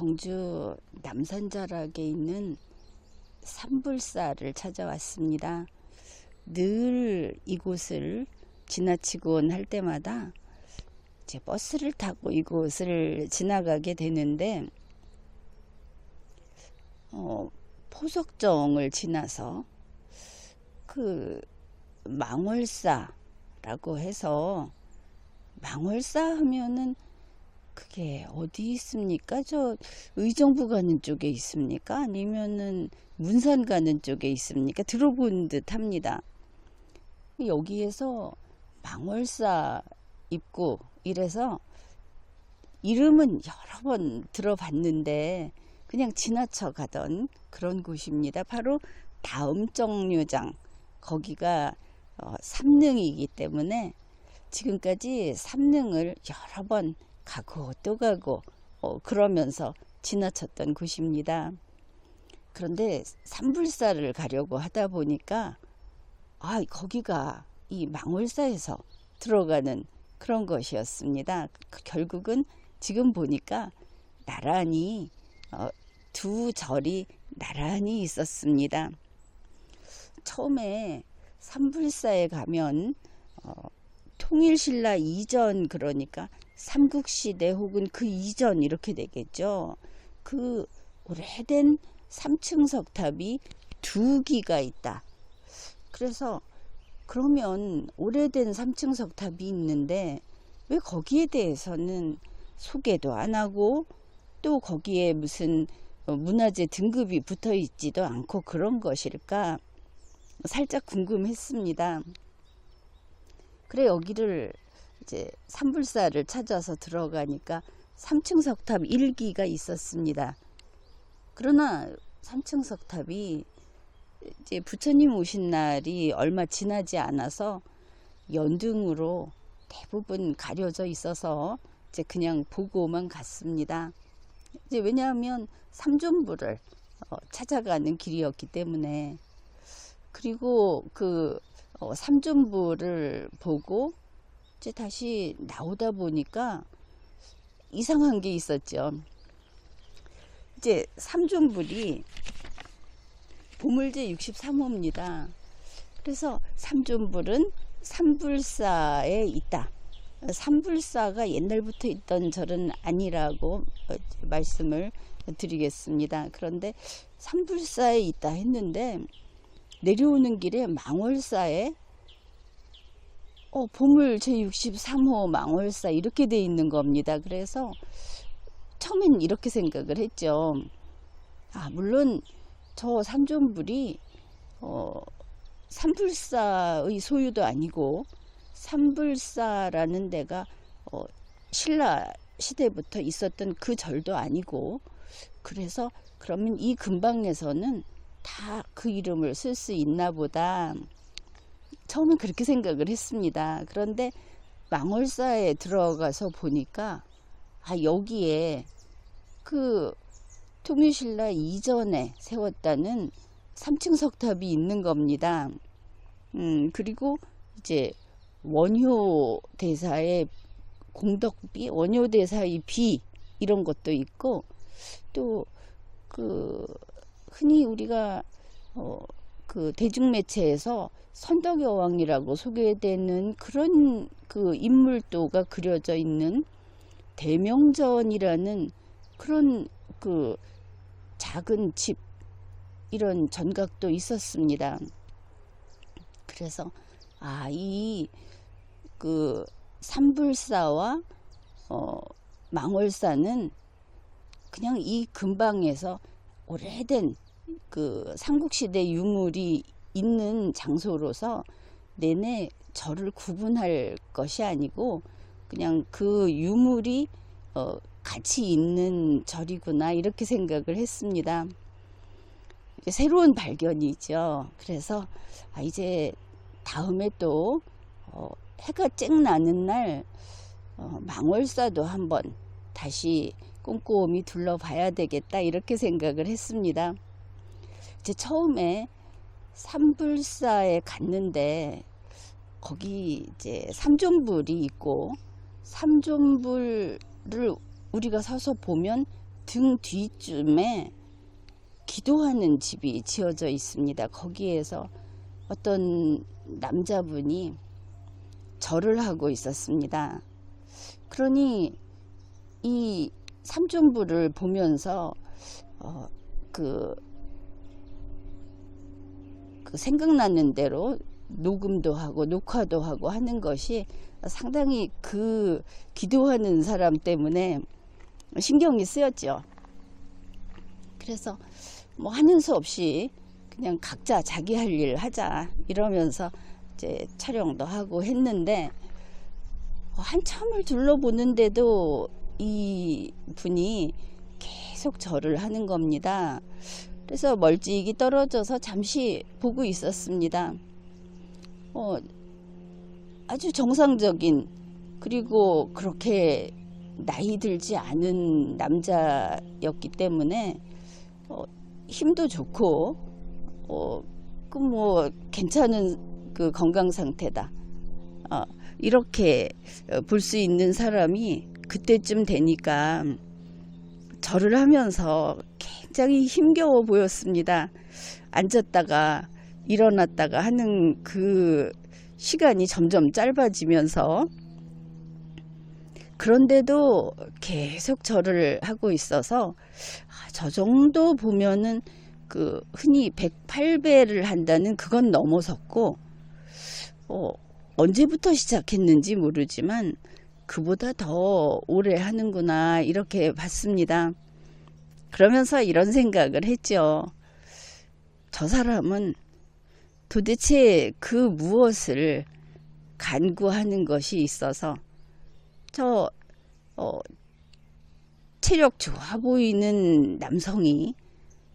경주 남산자락에 있는 삼불사를 찾아왔습니다. 늘 이곳을 지나치곤 할 때마다 이제 버스를 타고 이곳을 지나가게 되는데 포석정을 지나서 그 망월사라고 해서, 망월사 하면은 그게 어디 있습니까? 저 의정부 가는 쪽에 있습니까? 아니면은 문산 가는 쪽에 있습니까? 들어본 듯 합니다. 여기에서 망월사 입구 이래서 이름은 여러 번 들어봤는데 그냥 지나쳐 가던 그런 곳입니다. 바로 다음 정류장, 거기가 삼릉이기 때문에 지금까지 삼릉을 여러 번 가고 또 가고 그러면서 지나쳤던 곳입니다. 그런데 삼불사를 가려고 하다 보니까 거기가 이 망월사에서 들어가는 그런 것이었습니다. 결국은 지금 보니까 나란히 두 절이 나란히 있었습니다. 처음에 삼불사에 가면 통일신라 이전, 그러니까 삼국시대 혹은 그 이전 이렇게 되겠죠. 그 오래된 3층 석탑이 두 기가 있다. 그래서 그러면 오래된 3층 석탑이 있는데 왜 거기에 대해서는 소개도 안 하고 또 거기에 무슨 문화재 등급이 붙어 있지도 않고 그런 것일까 살짝 궁금했습니다. 그래 여기를 이제 삼불사를 찾아서 들어가니까 3층 석탑 1기가 있었습니다. 그러나 3층 석탑이 이제 부처님 오신 날이 얼마 지나지 않아서 연등으로 대부분 가려져 있어서 이제 그냥 보고만 갔습니다. 이제 왜냐하면 삼존부를 찾아가는 길이었기 때문에. 그리고 그 삼존부를 보고 이제 다시 나오다 보니까 이상한 게 있었죠. 이제 삼존불이 보물제 63호입니다. 그래서 삼존불은 삼불사에 있다. 삼불사가 옛날부터 있던 절은 아니라고 말씀을 드리겠습니다. 그런데 삼불사에 있다 했는데 내려오는 길에 망월사에 보물 제63호 망월사 이렇게 돼 있는 겁니다. 그래서 처음엔 이렇게 생각을 했죠. 물론 저 삼존불이 삼불사의 소유도 아니고 삼불사라는 데가 신라 시대부터 있었던 그 절도 아니고, 그래서 그러면 이 근방에서는 다 그 이름을 쓸 수 있나 보다. 처음엔 그렇게 생각을 했습니다. 그런데 망월사에 들어가서 보니까 여기에 그 통일신라 이전에 세웠다는 3층 석탑이 있는 겁니다. 그리고 이제 원효대사의 공덕비, 원효대사의 비 이런 것도 있고, 또 그 흔히 우리가 그 대중매체에서 선덕여왕이라고 소개되는 그런 그 인물도가 그려져 있는 대명전이라는 그런 그 작은 집, 이런 전각도 있었습니다. 그래서 이 그 삼불사와 망월사는 그냥 이 근방에서 오래된 그 삼국시대 유물이 있는 장소로서 내내 절을 구분할 것이 아니고 그냥 그 유물이 같이 있는 절이구나 이렇게 생각을 했습니다. 새로운 발견이죠. 그래서 이제 다음에 또 해가 쨍 나는 날 망월사도 한번 다시 꼼꼼히 둘러봐야 되겠다 이렇게 생각을 했습니다. 이제 처음에 삼불사에 갔는데 거기 이제 삼존불이 있고, 삼존불을 우리가 서서 보면 등 뒤쯤에 기도하는 집이 지어져 있습니다. 거기에서 어떤 남자분이 절을 하고 있었습니다. 그러니 이 삼존부를 보면서 그 생각나는 대로 녹음도 하고 녹화도 하고 하는 것이 상당히 그 기도하는 사람 때문에 신경이 쓰였죠. 그래서 뭐 하는 수 없이 그냥 각자 자기 할 일 하자 이러면서 이제 촬영도 하고 했는데 한참을 둘러보는데도 이 분이 계속 절을 하는 겁니다. 그래서 멀찍이 떨어져서 잠시 보고 있었습니다. 아주 정상적인, 그리고 그렇게 나이 들지 않은 남자였기 때문에 힘도 좋고 그 뭐 괜찮은 그 건강 상태다, 이렇게 볼 수 있는 사람이 그때쯤 되니까 절을 하면서 굉장히 힘겨워 보였습니다. 앉았다가 일어났다가 하는 그 시간이 점점 짧아지면서, 그런데도 계속 절을 하고 있어서 저 정도 보면은 그 흔히 108배를 한다는 그건 넘어섰고, 언제부터 시작했는지 모르지만 그보다 더 오래 하는구나 이렇게 봤습니다. 그러면서 이런 생각을 했죠. 저 사람은 도대체 그 무엇을 간구하는 것이 있어서 저 체력 좋아 보이는 남성이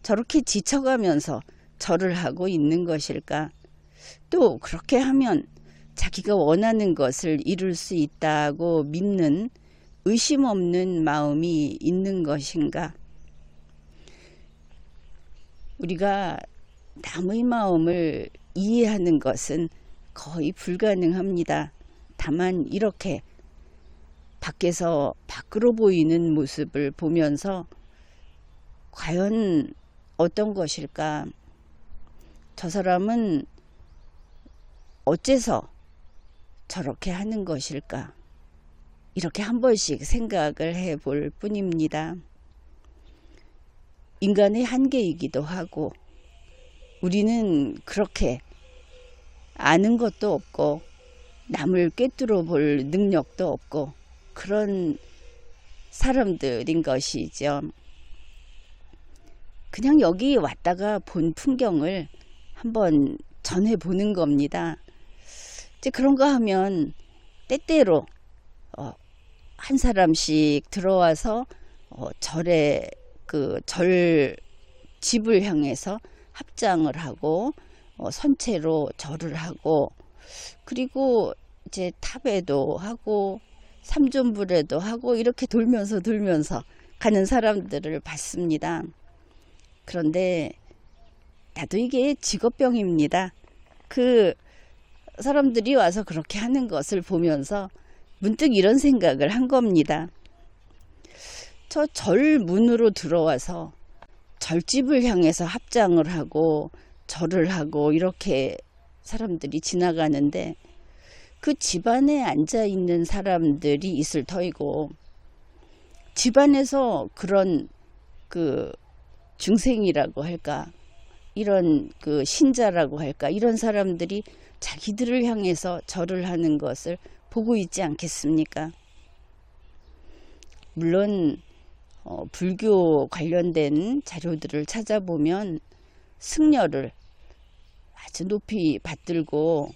저렇게 지쳐가면서 절을 하고 있는 것일까? 또 그렇게 하면 자기가 원하는 것을 이룰 수 있다고 믿는 의심 없는 마음이 있는 것인가? 우리가 남의 마음을 이해하는 것은 거의 불가능합니다. 다만 이렇게 밖에서 밖으로 보이는 모습을 보면서 과연 어떤 것일까? 저 사람은 어째서 저렇게 하는 것일까? 이렇게 한 번씩 생각을 해볼 뿐입니다. 인간의 한계이기도 하고, 우리는 그렇게 아는 것도 없고 남을 꿰뚫어 볼 능력도 없고 그런 사람들인 것이죠. 그냥 여기 왔다가 본 풍경을 한번 전해보는 겁니다. 이제 그런가 하면 때때로 한 사람씩 들어와서 절에 절 집을 향해서 합장을 하고 선체로 절을 하고, 그리고 이제 탑에도 하고 삼존불에도 하고 이렇게 돌면서 가는 사람들을 봤습니다. 그런데 나도 이게 직업병입니다. 그 사람들이 와서 그렇게 하는 것을 보면서 문득 이런 생각을 한 겁니다. 저 절 문으로 들어와서 절집을 향해서 합장을 하고 절을 하고 이렇게 사람들이 지나가는데, 그 집안에 앉아 있는 사람들이 있을 터이고, 집안에서 그런 그 중생이라고 할까, 이런 그 신자라고 할까, 이런 사람들이 자기들을 향해서 절을 하는 것을 보고 있지 않겠습니까? 물론 불교 관련된 자료들을 찾아보면 승려를 아주 높이 받들고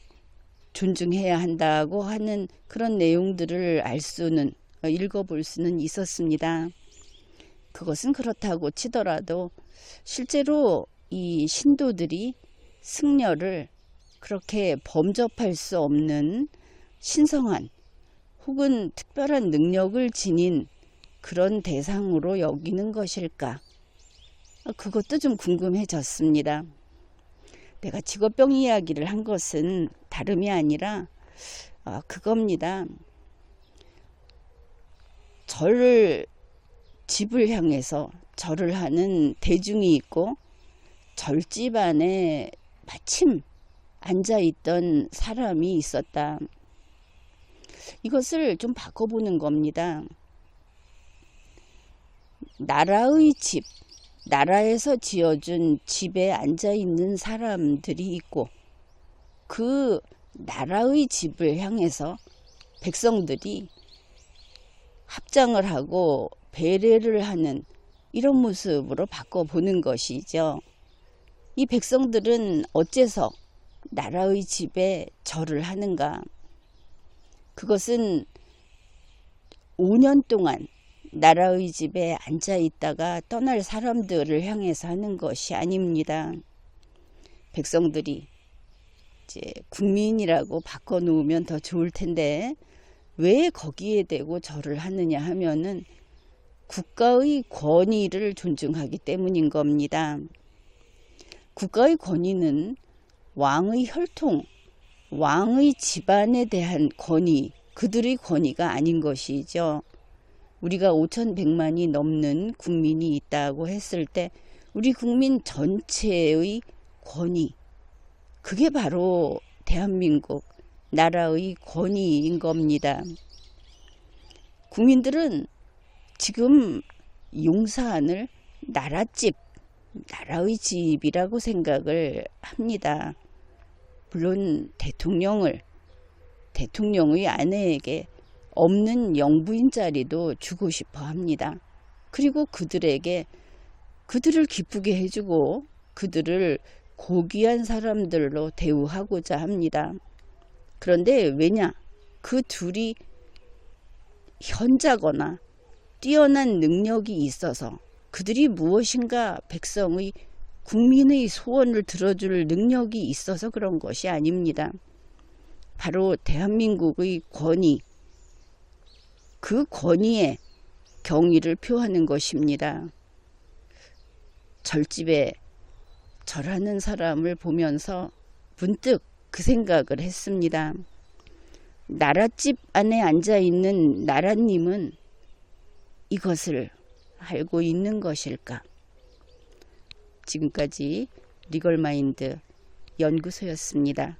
존중해야 한다고 하는 그런 내용들을 읽어볼 수는 있었습니다. 그것은 그렇다고 치더라도 실제로 이 신도들이 승려를 그렇게 범접할 수 없는 신성한 혹은 특별한 능력을 지닌 그런 대상으로 여기는 것일까? 그것도 좀 궁금해졌습니다. 내가 직업병 이야기를 한 것은 다름이 아니라 그겁니다. 절을 집을 향해서 절을 하는 대중이 있고 절집 안에 마침 앉아있던 사람이 있었다. 이것을 좀 바꿔보는 겁니다. 나라의 집, 나라에서 지어준 집에 앉아있는 사람들이 있고 그 나라의 집을 향해서 백성들이 합장을 하고 배례를 하는 이런 모습으로 바꿔보는 것이죠. 이 백성들은 어째서 나라의 집에 절을 하는가? 그것은 5년 동안 나라의 집에 앉아 있다가 떠날 사람들을 향해서 하는 것이 아닙니다. 백성들이 이제 국민이라고 바꿔놓으면 더 좋을 텐데 왜 거기에 대고 절을 하느냐 하면은 국가의 권위를 존중하기 때문인 겁니다. 국가의 권위는 왕의 혈통, 왕의 집안에 대한 권위, 그들의 권위가 아닌 것이죠. 우리가 5,100만이 넘는 국민이 있다고 했을 때 우리 국민 전체의 권위, 그게 바로 대한민국 나라의 권위인 겁니다. 국민들은 지금 용산을 나라집, 나라의 집이라고 생각을 합니다. 물론 대통령의 아내에게 없는 영부인 자리도 주고 싶어 합니다. 그리고 그들에게 그들을 기쁘게 해주고 그들을 고귀한 사람들로 대우하고자 합니다. 그런데 왜냐? 그 둘이 현자거나 뛰어난 능력이 있어서 그들이 무엇인가 백성의 국민의 소원을 들어줄 능력이 있어서 그런 것이 아닙니다. 바로 대한민국의 권위, 그 권위에 경의를 표하는 것입니다. 절집에 절하는 사람을 보면서 문득 그 생각을 했습니다. 나랏집 안에 앉아있는 나랏님은 이것을 알고 있는 것일까? 지금까지 리걸마인드 연구소였습니다.